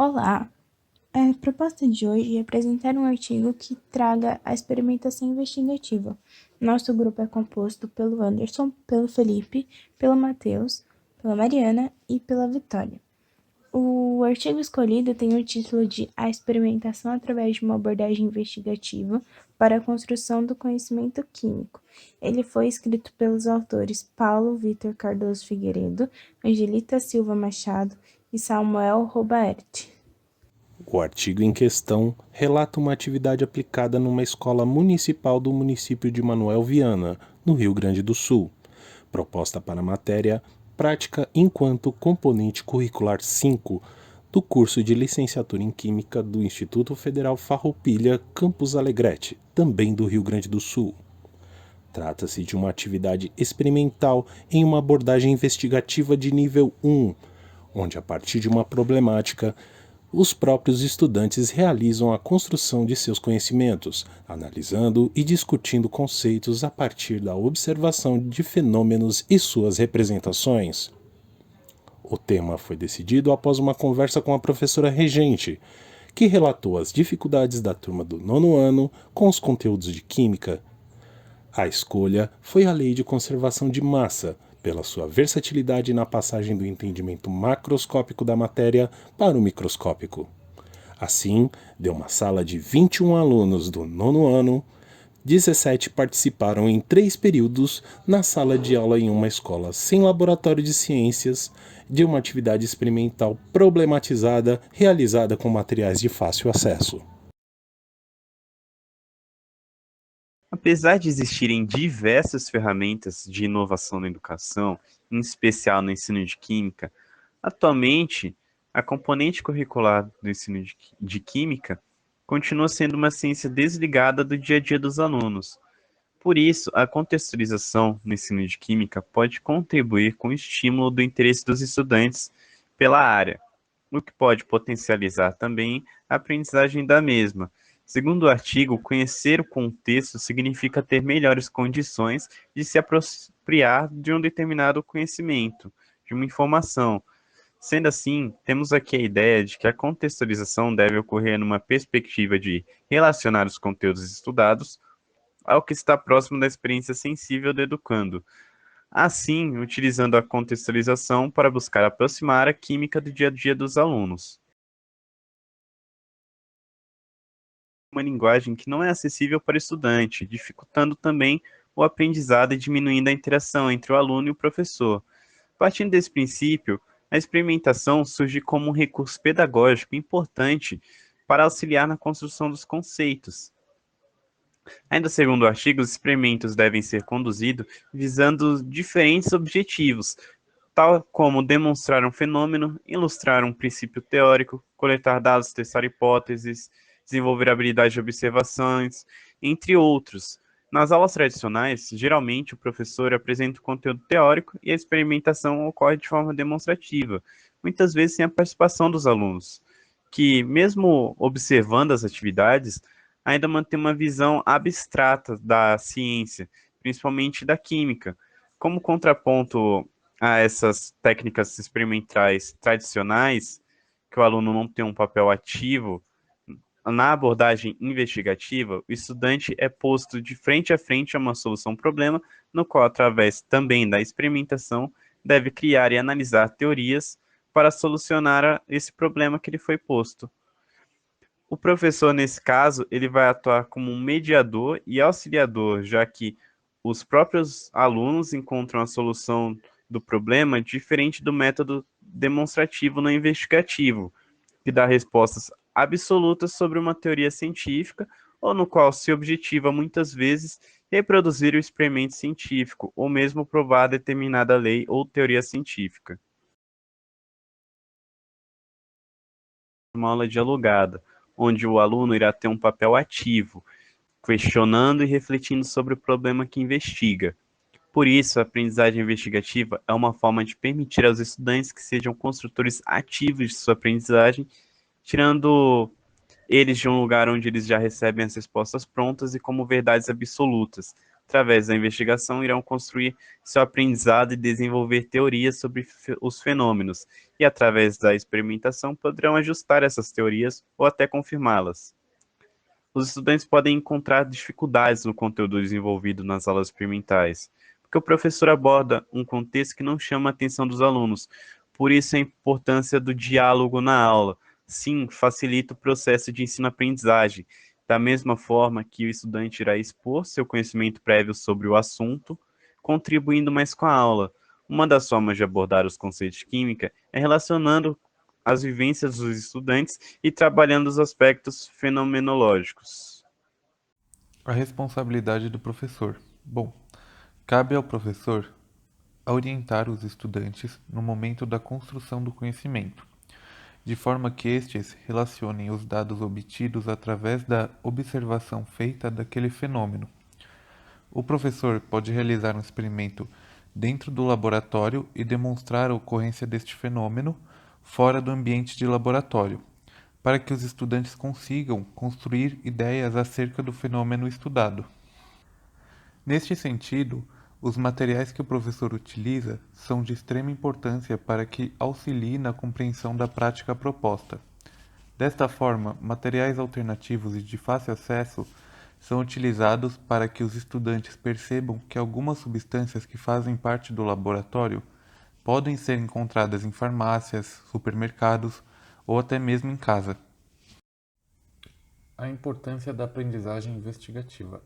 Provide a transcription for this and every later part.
Olá! A proposta de hoje é apresentar um artigo que traga a experimentação investigativa. Nosso grupo é composto pelo Anderson, pelo Felipe, pelo Matheus, pela Mariana e pela Vitória. O artigo escolhido tem o título de A Experimentação através de uma abordagem investigativa para a construção do conhecimento químico. Ele foi escrito pelos autores Paulo Vitor Cardoso Figueiredo, Angelita Silva Machado e Samuel Robaert. O artigo em questão relata uma atividade aplicada numa escola municipal do município de Manoel Viana, no Rio Grande do Sul, proposta para a matéria Prática enquanto componente curricular 5 do curso de licenciatura em Química do Instituto Federal Farroupilha, Campus Alegrete, também do Rio Grande do Sul. Trata-se de uma atividade experimental em uma abordagem investigativa de nível 1, onde a partir de uma problemática os próprios estudantes realizam a construção de seus conhecimentos, analisando e discutindo conceitos a partir da observação de fenômenos e suas representações. O tema foi decidido após uma conversa com a professora regente, que relatou as dificuldades da turma do 9º ano com os conteúdos de Química. A escolha foi a Lei de Conservação de Massa, pela sua versatilidade na passagem do entendimento macroscópico da matéria para o microscópico. Assim, de uma sala de 21 alunos do 9º ano, 17 participaram em 3 períodos na sala de aula em uma escola sem laboratório de ciências, de uma atividade experimental problematizada realizada com materiais de fácil acesso. Apesar de existirem diversas ferramentas de inovação na educação, em especial no ensino de Química, atualmente a componente curricular do ensino de Química continua sendo uma ciência desligada do dia a dia dos alunos. Por isso, a contextualização no ensino de Química pode contribuir com o estímulo do interesse dos estudantes pela área, o que pode potencializar também a aprendizagem da mesma. Segundo o artigo, conhecer o contexto significa ter melhores condições de se apropriar de um determinado conhecimento, de uma informação. Sendo assim, temos aqui a ideia de que a contextualização deve ocorrer numa perspectiva de relacionar os conteúdos estudados ao que está próximo da experiência sensível do educando. Assim, utilizando a contextualização para buscar aproximar a química do dia a dia dos alunos. Uma linguagem que não é acessível para o estudante, dificultando também o aprendizado e diminuindo a interação entre o aluno e o professor. Partindo desse princípio, a experimentação surge como um recurso pedagógico importante para auxiliar na construção dos conceitos. Ainda segundo o artigo, os experimentos devem ser conduzidos visando diferentes objetivos, tal como demonstrar um fenômeno, ilustrar um princípio teórico, coletar dados, testar hipóteses, desenvolver habilidade de observações, entre outros. Nas aulas tradicionais, geralmente o professor apresenta o conteúdo teórico e a experimentação ocorre de forma demonstrativa, muitas vezes sem a participação dos alunos, que, mesmo observando as atividades, ainda mantém uma visão abstrata da ciência, principalmente da química. Como contraponto a essas técnicas experimentais tradicionais, que o aluno não tem um papel ativo, na abordagem investigativa, o estudante é posto de frente a frente a uma solução-problema, no qual, através também da experimentação, deve criar e analisar teorias para solucionar esse problema que lhe foi posto. O professor, nesse caso, ele vai atuar como um mediador e auxiliador, já que os próprios alunos encontram a solução do problema diferente do método demonstrativo no investigativo, que dá respostas absolutas sobre uma teoria científica, ou no qual se objetiva muitas vezes reproduzir o experimento científico, ou mesmo provar determinada lei ou teoria científica. Uma aula dialogada, onde o aluno irá ter um papel ativo, questionando e refletindo sobre o problema que investiga. Por isso, a aprendizagem investigativa é uma forma de permitir aos estudantes que sejam construtores ativos de sua aprendizagem, tirando eles de um lugar onde eles já recebem as respostas prontas e como verdades absolutas, Através da investigação, irão construir seu aprendizado e desenvolver teorias sobre os fenômenos, e através da experimentação poderão ajustar essas teorias ou até confirmá-las. Os estudantes podem encontrar dificuldades no conteúdo desenvolvido nas aulas experimentais, porque o professor aborda um contexto que não chama a atenção dos alunos. Por isso a importância do diálogo na aula. Sim, facilita o processo de ensino-aprendizagem, da mesma forma que o estudante irá expor seu conhecimento prévio sobre o assunto, contribuindo mais com a aula. Uma das formas de abordar os conceitos de química é relacionando as vivências dos estudantes e trabalhando os aspectos fenomenológicos. A responsabilidade do professor. Bom, cabe ao professor orientar os estudantes no momento da construção do conhecimento, de forma que estes relacionem os dados obtidos através da observação feita daquele fenômeno. O professor pode realizar um experimento dentro do laboratório e demonstrar a ocorrência deste fenômeno fora do ambiente de laboratório, para que os estudantes consigam construir ideias acerca do fenômeno estudado. Neste sentido, os materiais que o professor utiliza são de extrema importância para que auxiliem na compreensão da prática proposta. Desta forma, materiais alternativos e de fácil acesso são utilizados para que os estudantes percebam que algumas substâncias que fazem parte do laboratório podem ser encontradas em farmácias, supermercados ou até mesmo em casa. A importância da aprendizagem investigativa.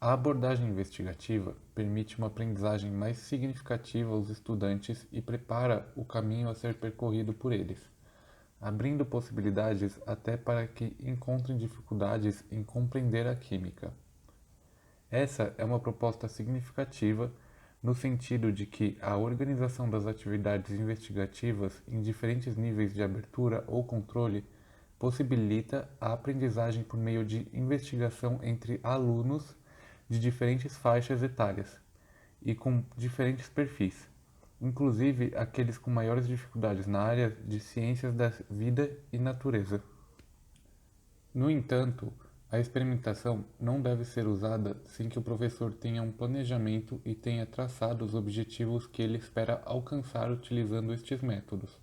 A abordagem investigativa permite uma aprendizagem mais significativa aos estudantes e prepara o caminho a ser percorrido por eles, abrindo possibilidades até para que encontrem dificuldades em compreender a química. Essa é uma proposta significativa no sentido de que a organização das atividades investigativas em diferentes níveis de abertura ou controle possibilita a aprendizagem por meio de investigação entre alunos de diferentes faixas etárias e com diferentes perfis, inclusive aqueles com maiores dificuldades na área de ciências da vida e natureza. No entanto, a experimentação não deve ser usada sem que o professor tenha um planejamento e tenha traçado os objetivos que ele espera alcançar utilizando estes métodos,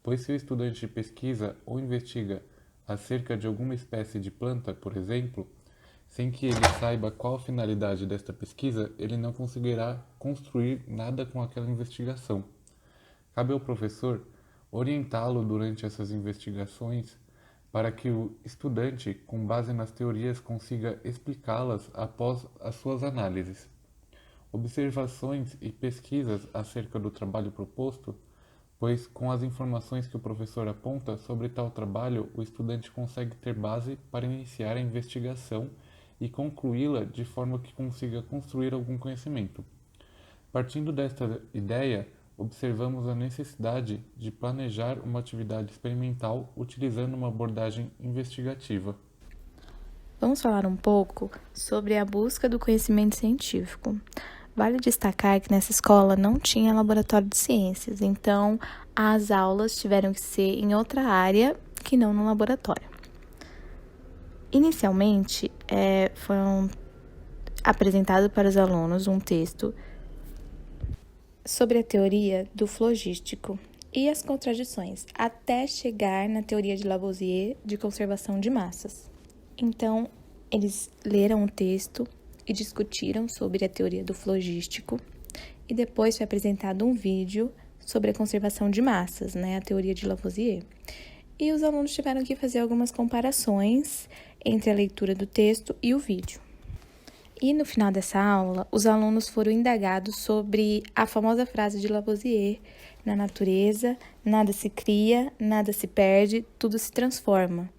pois se o estudante pesquisa ou investiga acerca de alguma espécie de planta, por exemplo, sem que ele saiba qual a finalidade desta pesquisa, ele não conseguirá construir nada com aquela investigação. Cabe ao professor orientá-lo durante essas investigações para que o estudante, com base nas teorias, consiga explicá-las após as suas análises. Observações e pesquisas acerca do trabalho proposto, pois com as informações que o professor aponta sobre tal trabalho, o estudante consegue ter base para iniciar a investigação e concluí-la de forma que consiga construir algum conhecimento. Partindo desta ideia, observamos a necessidade de planejar uma atividade experimental utilizando uma abordagem investigativa. Vamos falar um pouco sobre a busca do conhecimento científico. Vale destacar que nessa escola não tinha laboratório de ciências, então as aulas tiveram que ser em outra área que não no laboratório. Inicialmente, foi apresentado para os alunos um texto sobre a teoria do flogístico e as contradições, até chegar na teoria de Lavoisier de conservação de massas. Então, eles leram o texto e discutiram sobre a teoria do flogístico, e depois foi apresentado um vídeo sobre a conservação de massas, a teoria de Lavoisier. E os alunos tiveram que fazer algumas comparações entre a leitura do texto e o vídeo. E no final dessa aula, os alunos foram indagados sobre a famosa frase de Lavoisier: na natureza, nada se cria, nada se perde, tudo se transforma.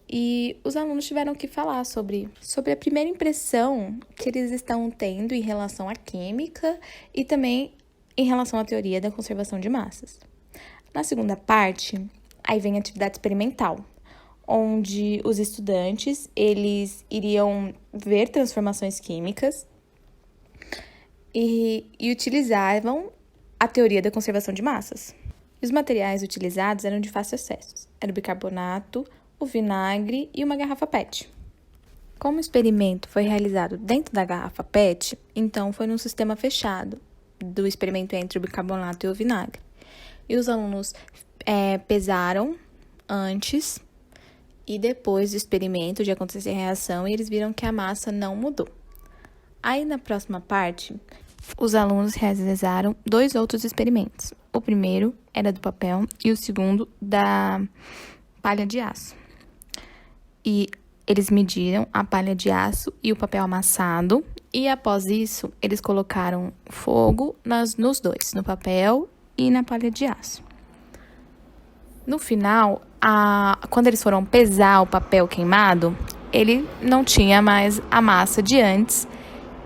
E os alunos tiveram que falar sobre a primeira impressão que eles estão tendo em relação à química e também em relação à teoria da conservação de massas. Na segunda parte, aí vem a atividade experimental, onde os estudantes, eles iriam ver transformações químicas e utilizavam a teoria da conservação de massas. E os materiais utilizados eram de fácil acesso. Era o bicarbonato, o vinagre e uma garrafa PET. Como o experimento foi realizado dentro da garrafa PET, então foi num sistema fechado do experimento entre o bicarbonato e o vinagre. E os alunos pesaram antes e depois do experimento de acontecer a reação e eles viram que a massa não mudou. Aí na próxima parte, os alunos realizaram 2 outros experimentos. O primeiro era do papel e o segundo da palha de aço. E eles mediram a palha de aço e o papel amassado e após isso, eles colocaram fogo nos dois, no papel e na palha de aço. No final, quando eles foram pesar o papel queimado, ele não tinha mais a massa de antes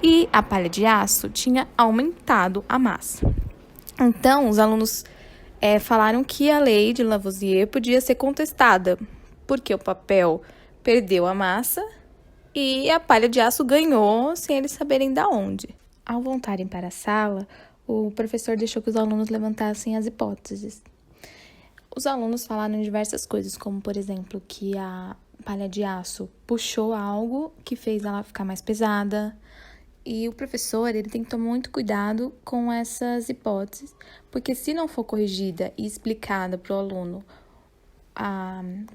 e a palha de aço tinha aumentado a massa. Então, os alunos falaram que a lei de Lavoisier podia ser contestada, porque o papel perdeu a massa e a palha de aço ganhou sem eles saberem de onde. Ao voltarem para a sala, o professor deixou que os alunos levantassem as hipóteses. Os alunos falaram diversas coisas, como, por exemplo, que a palha de aço puxou algo que fez ela ficar mais pesada. E o professor, ele tem que tomar muito cuidado com essas hipóteses, porque se não for corrigida e explicada para o aluno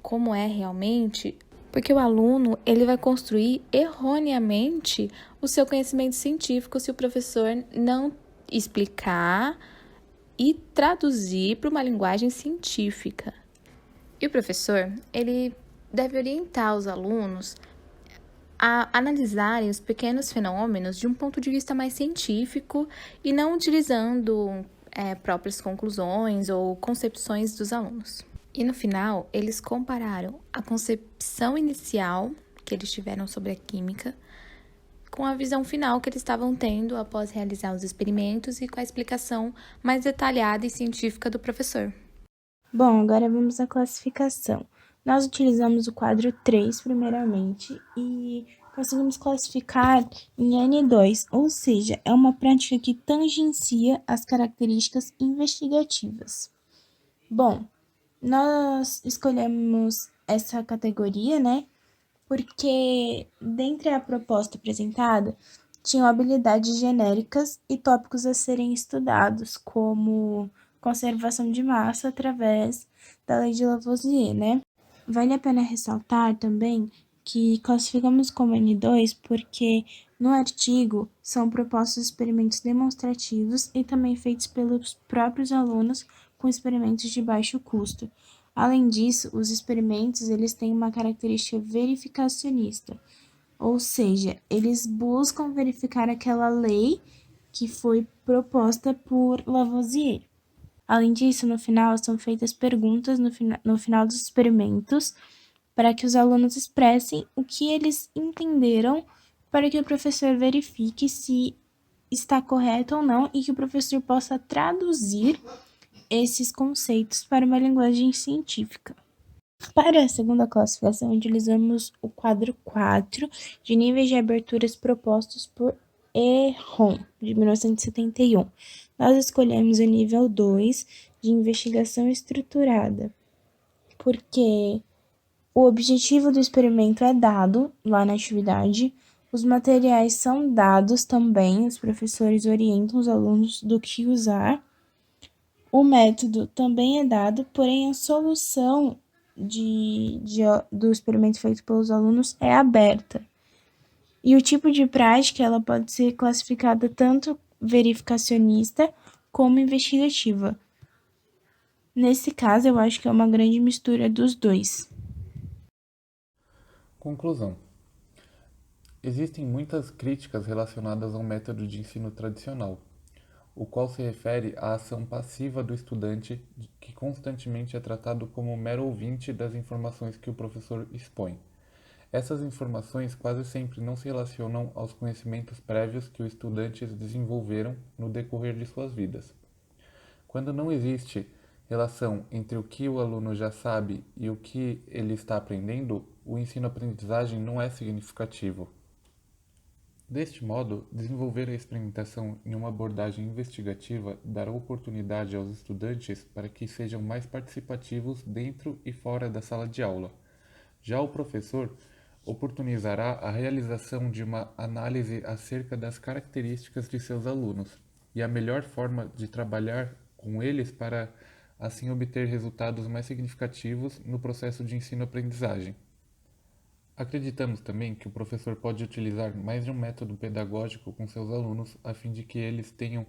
como é realmente, porque o aluno, ele vai construir erroneamente o seu conhecimento científico se o professor não explicar e traduzir para uma linguagem científica. E o professor, ele deve orientar os alunos a analisarem os pequenos fenômenos de um ponto de vista mais científico e não utilizando próprias conclusões ou concepções dos alunos. E no final, eles compararam a concepção inicial que eles tiveram sobre a química com a visão final que eles estavam tendo após realizar os experimentos e com a explicação mais detalhada e científica do professor. Bom, agora vamos à classificação. Nós utilizamos o quadro 3 primeiramente e conseguimos classificar em N2, ou seja, é uma prática que tangencia as características investigativas. Bom, nós escolhemos essa categoria, né? Porque, dentre a proposta apresentada, tinham habilidades genéricas e tópicos a serem estudados, como conservação de massa através da lei de Lavoisier, né? Vale a pena ressaltar também que classificamos como N2 porque no artigo são propostos experimentos demonstrativos e também feitos pelos próprios alunos com experimentos de baixo custo. Além disso, os experimentos eles têm uma característica verificacionista, ou seja, eles buscam verificar aquela lei que foi proposta por Lavoisier. Além disso, no final, são feitas perguntas no final dos experimentos para que os alunos expressem o que eles entenderam para que o professor verifique se está correto ou não e que o professor possa traduzir esses conceitos para uma linguagem científica. Para a segunda classificação, utilizamos o quadro 4 de níveis de aberturas propostos por Erron, de 1971. Nós escolhemos o nível 2 de investigação estruturada, porque o objetivo do experimento é dado lá na atividade, os materiais são dados também, os professores orientam os alunos do que usar, o método também é dado, porém a solução do experimento feito pelos alunos é aberta. E o tipo de prática ela pode ser classificada tanto verificacionista como investigativa. Nesse caso, eu acho que é uma grande mistura dos dois. Conclusão. Existem muitas críticas relacionadas ao método de ensino tradicional, o qual se refere à ação passiva do estudante que constantemente é tratado como mero ouvinte das informações que o professor expõe. Essas informações quase sempre não se relacionam aos conhecimentos prévios que os estudantes desenvolveram no decorrer de suas vidas. Quando não existe relação entre o que o aluno já sabe e o que ele está aprendendo, o ensino-aprendizagem não é significativo. Deste modo, desenvolver a experimentação em uma abordagem investigativa dará oportunidade aos estudantes para que sejam mais participativos dentro e fora da sala de aula. Já o professor oportunizará a realização de uma análise acerca das características de seus alunos e a melhor forma de trabalhar com eles para assim obter resultados mais significativos no processo de ensino-aprendizagem. Acreditamos também que o professor pode utilizar mais de um método pedagógico com seus alunos a fim de que eles tenham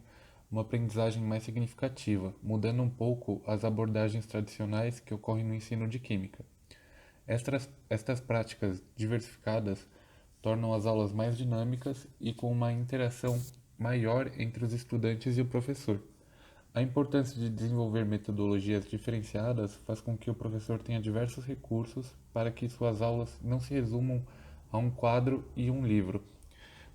uma aprendizagem mais significativa, mudando um pouco as abordagens tradicionais que ocorrem no ensino de química. Estas práticas diversificadas tornam as aulas mais dinâmicas e com uma interação maior entre os estudantes e o professor. A importância de desenvolver metodologias diferenciadas faz com que o professor tenha diversos recursos para que suas aulas não se resumam a um quadro e um livro,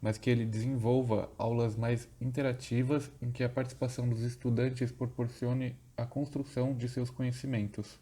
mas que ele desenvolva aulas mais interativas em que a participação dos estudantes proporcione a construção de seus conhecimentos.